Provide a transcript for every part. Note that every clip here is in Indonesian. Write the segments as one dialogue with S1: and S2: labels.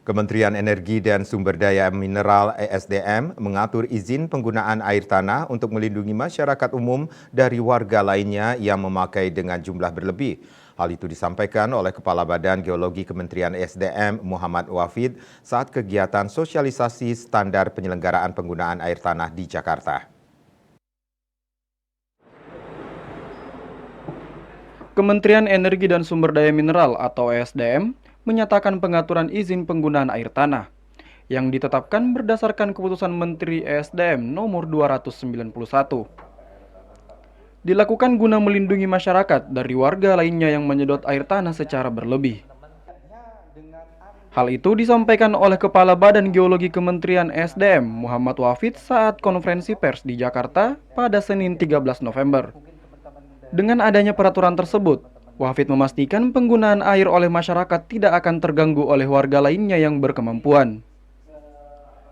S1: Kementerian Energi dan Sumber Daya Mineral (ESDM) mengatur izin penggunaan air tanah untuk melindungi masyarakat umum dari warga lainnya yang memakai dengan jumlah berlebih. Hal itu disampaikan oleh Kepala Badan Geologi Kementerian ESDM Muhammad Wafid saat kegiatan sosialisasi standar penyelenggaraan penggunaan air tanah di Jakarta.
S2: Kementerian Energi dan Sumber Daya Mineral atau ESDM menyatakan pengaturan izin penggunaan air tanah yang ditetapkan berdasarkan keputusan Menteri ESDM nomor 291. Dilakukan guna melindungi masyarakat dari warga lainnya yang menyedot air tanah secara berlebih. Hal itu disampaikan oleh Kepala Badan Geologi Kementerian ESDM Muhammad Wafid saat konferensi pers di Jakarta pada Senin 13 November. Dengan adanya peraturan tersebut, Wafid memastikan penggunaan air oleh masyarakat tidak akan terganggu oleh warga lainnya yang berkemampuan.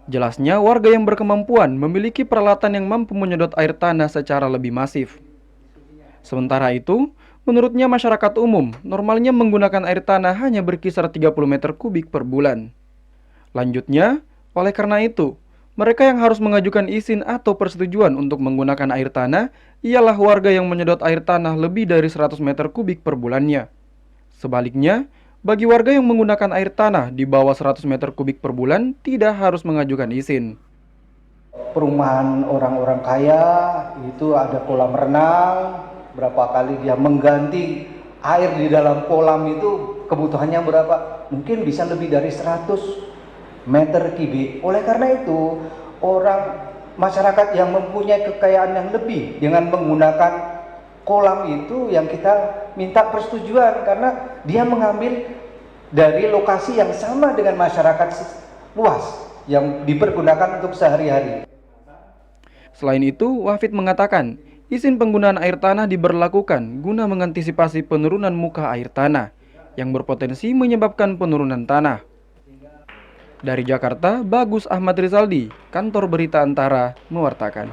S2: Jelasnya, warga yang berkemampuan memiliki peralatan yang mampu menyedot air tanah secara lebih masif. Sementara itu, menurutnya masyarakat umum normalnya menggunakan air tanah hanya berkisar 30 meter kubik per bulan. Lanjutnya, oleh karena itu, mereka yang harus mengajukan izin atau persetujuan untuk menggunakan air tanah ialah warga yang menyedot air tanah lebih dari 100 meter kubik per bulannya. Sebaliknya, bagi warga yang menggunakan air tanah di bawah 100 meter kubik per bulan tidak harus mengajukan izin.
S3: Perumahan orang-orang kaya itu ada kolam renang, berapa kali dia mengganti air di dalam kolam itu kebutuhannya berapa? Mungkin bisa lebih dari 100 meter kubik. Oleh karena itu, masyarakat yang mempunyai kekayaan yang lebih dengan menggunakan kolam itu yang kita minta persetujuan karena dia mengambil dari lokasi yang sama dengan masyarakat luas yang dipergunakan untuk sehari-hari.
S2: Selain itu, Wafid mengatakan, izin penggunaan air tanah diberlakukan guna mengantisipasi penurunan muka air tanah yang berpotensi menyebabkan penurunan tanah. Dari Jakarta, Bagus Ahmad Rizaldi, Kantor Berita Antara, mewartakan.